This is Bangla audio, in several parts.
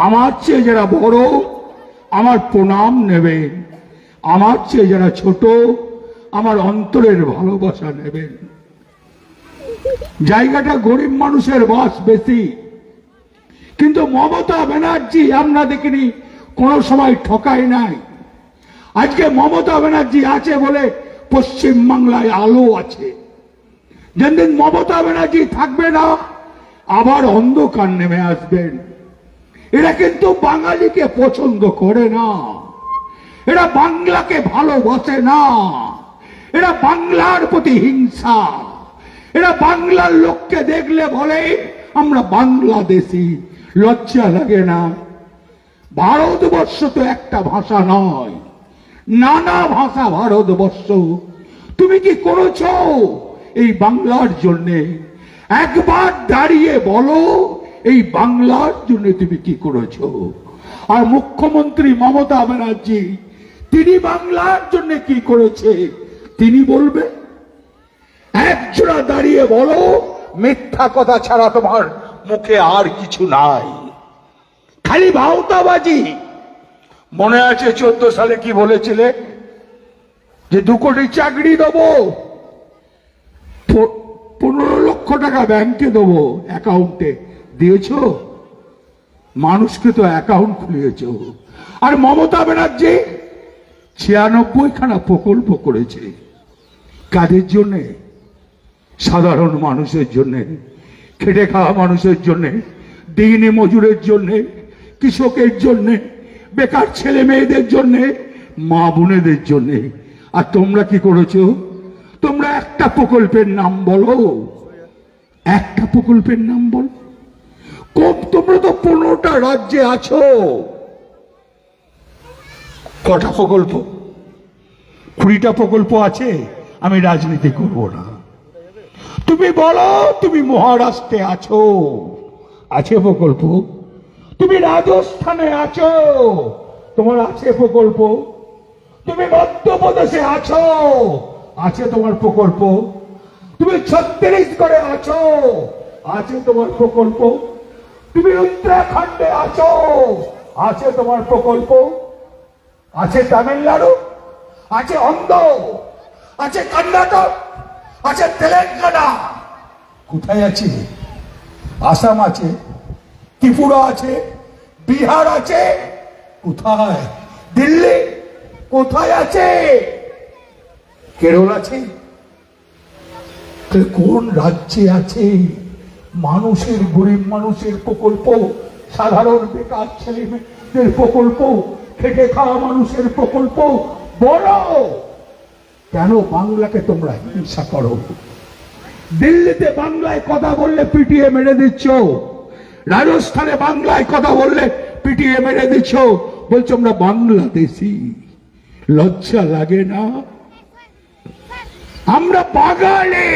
আমার চেয়ে যারা বড় আমার প্রণাম নেবেন, আমার চেয়ে যারা ছোট আমার অন্তরের ভালোবাসা নেবেন। জায়গাটা গরিব মানুষের বাস বেশি, কিন্তু মমতা ব্যানার্জি আমরা দেখিনি কোনো সময় ঠকাই নাই। আজকে মমতা ব্যানার্জি আছে বলে পশ্চিম বাংলায় আলো আছে। যেদিন মমতা ব্যানার্জি থাকবে না আবার অন্ধকার নেমে আসবেন। এরা কিন্তু বাঙালিকে পছন্দ করে না, এরা বাংলাকে ভালোবাসে না, এরা বাংলার প্রতি হিংসা। এরা বাংলার লোককে দেখলে বলে আমরা বাংলাদেশি। লজ্জা লাগে না? ভারতবর্ষ তো একটা ভাষা নয়, নানা ভাষা ভারতবর্ষ। তুমি কি করেছো এই বাংলার জন্যে? একবার দাঁড়িয়ে বলো এই বাংলার জন্য তুমি কি করেছো? আর মুখ্যমন্ত্রী মমতা ব্যানার্জি তিনি বাংলার জন্য কি করেছে তিনি বলবে। একজোড়া দাঁড়িয়ে বলো, মিথ্যা কথা ছাড়া তোমার মুখে আর কিছু নাই, খালি ভাওতাবাজি। মনে আছে 14 সালে কি বলেছিলে? যে 2 কোটি চাকরি দেবো, 15 লক্ষ টাকা ব্যাংকে দেবো, অ্যাকাউন্টে দিয়েছো? মানুষকে তো অ্যাকাউন্ট খুলিয়েছ। আর মমতা ব্যানার্জি 96খানা প্রকল্প করেছে। কাদের জন্য? সাধারণ মানুষের জন্য, খেটে খাওয়া মানুষের জন্য, দিনে মজুরের জন্য, কৃষকের জন্য, বেকার ছেলে মেয়েদের জন্য, মা বোনেদের জন্য। আর তোমরা কি করেছো? তোমরা একটা প্রকল্পের নাম বলো, একটা প্রকল্পের নাম বলো। তোমরা তো 15টা রাজ্যে আছো, কটা প্রকল্প? 20টা প্রকল্প আছে। আমি রাজনীতি করব না। তুমি বলো, তুমি মহারাষ্ট্রে আছো, আছে প্রকল্প? তুমি রাজস্থানে আছো, তোমার আছে প্রকল্প? তুমি মধ্যপ্রদেশে আছো, আছে তোমার প্রকল্প? তুমি ছত্তিশগড়ে আছো, আছে তোমার প্রকল্প? তুমি উত্তরাখণ্ডে আছো, আছে তোমার প্রকল্প? আছে তামিলনাড়ু, আছে অন্ধ্র, আছে কর্ণাটক, আছে তেলেঙ্গানা। কোথায় আছে? আসাম আছে, ত্রিপুরা আছে, বিহার আছে। কোথায়? দিল্লি কোথায় আছে? কেরল আছে? কোন রাজ্যে আছে মানুষের, গরিব মানুষের প্রকল্প, সাধারণ বেকার ছেলে মেয়েদের প্রকল্প, খেটে খাওয়া মানুষের প্রকল্প? বড় কেন বাংলাকে তোমরা হিংসা করো? দিল্লিতে বাংলায় কথা বললে পিটিয়ে মেরে দিচ্ছ, রাজস্থানে বাংলায় কথা বললে পিটিয়ে মেরে দিচ্ছ, বলছো আমরা বাংলাদেশি। লজ্জা লাগে না? আমরা বাঙালি,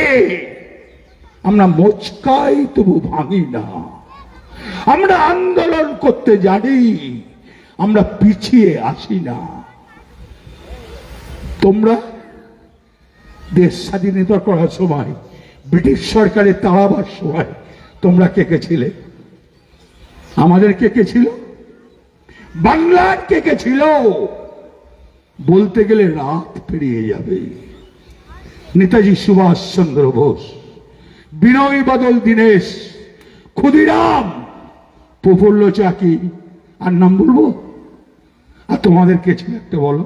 আমরা মোচকাই তবু ভাঙি না। আমরা আন্দোলন করতে জানি, আমরা পিছিয়ে আসি না। তোমরা দেশ স্বাধীনতা করার সময়, ব্রিটিশ সরকারের তাড়াবার সময় তোমরা কে কে ছিলে? আমাদের কে কে ছিল? বাংলার কে কে ছিল? বলতে গেলে রাত পেরিয়ে যাবে। নেতাজি সুভাষ চন্দ্র বোস, বিনয় বাদল দীনেশ, ক্ষুদিরাম, প্রফুল্ল চাকি, আর নাম বলবো? আর তোমাদের কে ছিল একটা বলো?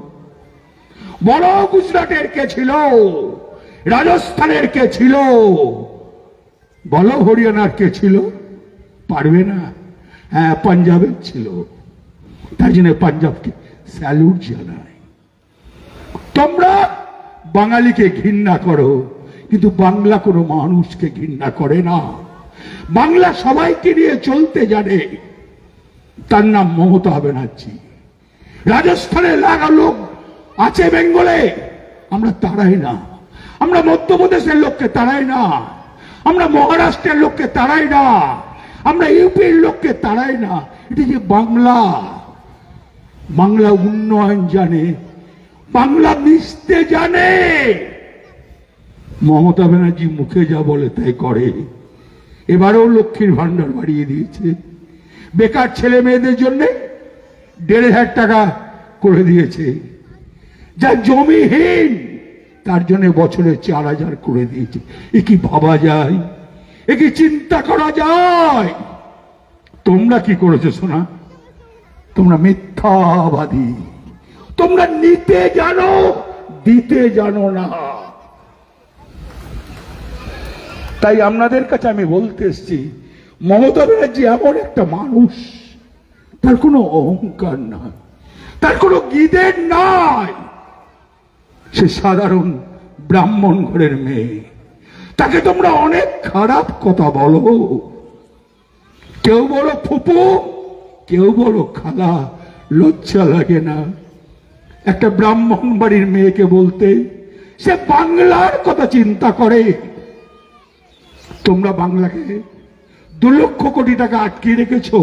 বড় গুজরাটের কে ছিল? রাজস্থানের কে ছিল? বলো হরিয়ানার কে ছিল? পারবে না? হ্যাঁ, পাঞ্জাবের ছিল। তাই জন্য পাঞ্জাবকে স্যালুট জানাই। তোমরা বাঙালিকে ঘৃণা করো, কিন্তু বাংলা কোনো মানুষকে ঘৃণা করে না। বাংলা সবাইকে নিয়ে চলতে জানে, তার নাম মমতা ব্যানার্জি। রাজস্থানে লাগা লোক আছে বেঙ্গলে, আমরা তাড়াই না। আমরা মধ্যপ্রদেশের লোককে তাড়াই না, আমরা মহারাষ্ট্রের লোককে তাড়াই না, আমরা ইউপির লোককে তাড়াই না। এটা যে বাংলা, বাংলা উন্নয়ন জানে, বাংলা মিশতে জানে। মমতা ব্যানার্জি মুখে যা বলে তাই করে। এবারেও লক্ষ্মীর ভান্ডার বাড়িয়ে দিয়েছে, বেকার ছেলে মেয়েদের জন্য 1,500 টাকা করে দিয়েছে, যা জমিহীন তার জন্য বছরে 4,000 করে দিয়েছে। এ কি ভাবা যায়? এ কি চিন্তা করা যায়? তোমরা কি করেছো শোনা? তোমরা মিথ্যাবাদী, তোমরা নিতে জানো, দিতে জানো না। তাই আপনাদের কাছে আমি বলতে এসছি, মমতা ব্যানার্জি এমন একটা মানুষ, তার কোনো অহংকার নাই, তার কোনো গিদের নাই। সে সাধারণ ব্রাহ্মণ ঘরের মেয়ে, তাকে তোমরা অনেক খারাপ কথা বলো, কেউ বলো ফুপু, কেউ বলো খালা, লজ্জা লাগে না একটা ব্রাহ্মণ বাড়ির মেয়েকে বলতে? সে বাংলার কথা চিন্তা করে। তোমরা বাংলাকে 2 লক্ষ কোটি টাকা আটকে রেখেছো,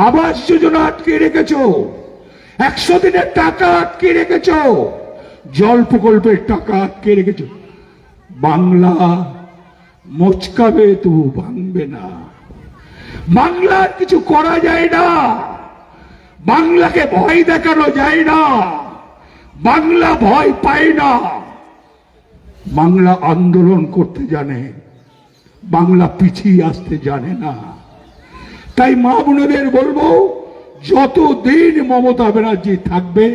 আবাস যোজনা আটকে রেখেছো, 100 দিনের টাকা আটকে রেখেছো, জল প্রকল্পের টাকা আটকে রেখেছো। বাংলা মচকাবে তবু ভাঙবে না। বাংলার কিছু করা যায় না, বাংলাকে ভয় দেখানো যায় না, বাংলা ভয় পায় না। বাংলা আন্দোলন করতে জানে, বাংলা পিছিয়ে আসতে জানে না। তাই মা বোনেদের বলবো, যতদিন মমতা ব্যানার্জি থাকবে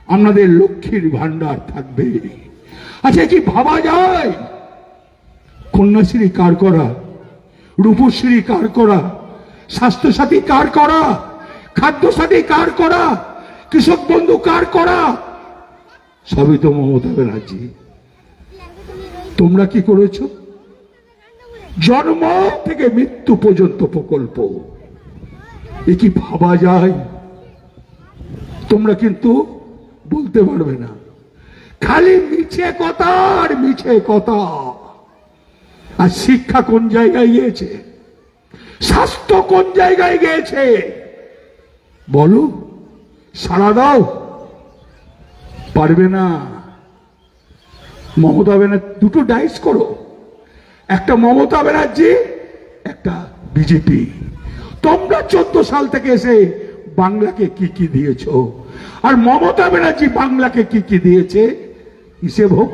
আপনাদের লক্ষ্মীর ভান্ডার থাকবে। আচ্ছা, কি ভাবা যায়? কন্যাশ্রী কার করা, রূপশ্রী কার করা, স্বাস্থ্যসাথী কার করা, খাদ্যসাথী কার করা, কৃষক বন্ধু কার করা? সবই তো মমতা ব্যানার্জি। তোমরা কি করেছো? জন্ম থেকে মৃত্যু পর্যন্ত প্রকল্প। এ কি ভাবা যায়? তোমরা কিন্তু বলতে পারবে না, খালি মিছে কথা আর মিছে কথা। আর শিক্ষা কোন জায়গায় গিয়েছে? স্বাস্থ্য কোন জায়গায় গিয়েছে? বলো, সাড়া দাও। পারবে না। মমতা ব্যানার্জি, দুটো ডাইস করো, একটা মমতা ব্যানার্জি, একটা বিজেপি। তোমরা 14 সাল থেকে এসে বাংলাকে কি কি দিয়েছো, আর মমতা ব্যানার্জি বাংলাকে কি কি দিয়েছে হিসেব হোক,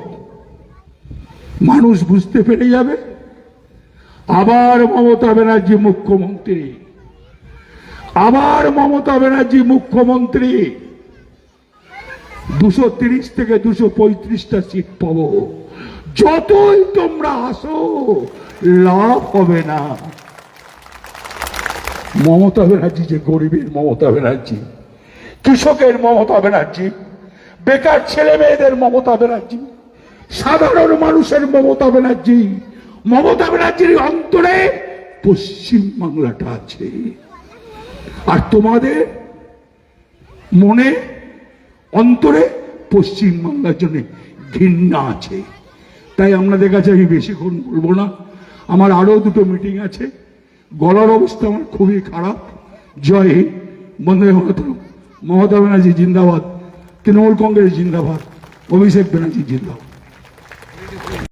মানুষ বুঝতে পেরে যাবে। আবার মমতা ব্যানার্জি মুখ্যমন্ত্রী, আবার মমতা ব্যানার্জি মুখ্যমন্ত্রী। 230 থেকে 235টা সিট পাবো। যতই তোমরা আসো, লাভ হবে না। মমতা ব্যানার্জি যে গরিবের মমতা ব্যানার্জি, কৃষকের মমতা ব্যানার্জি, বেকার ছেলে মেয়েদের মমতা ব্যানার্জি, সাধারণ মানুষের মমতা ব্যানার্জি। মমতা ব্যানার্জির অন্তরে পশ্চিম বাংলাটা আছে, আর তোমাদের মনে অন্তরে পশ্চিম বাংলার জন্য ঘৃণা আছে। তাই আপনাদের কাছে আমি বেশিক্ষণ বলবো না, আমার আরো 2টো মিটিং আছে। গলার অবস্থা আমার খুবই খারাপ। জয় হিন্দ, বন্দে মাতরম। মমতা ব্যানার্জি জিন্দাবাদ, তৃণমূল কংগ্রেস জিন্দাবাদ, অভিষেক ব্যানার্জি জিন্দাবাদ।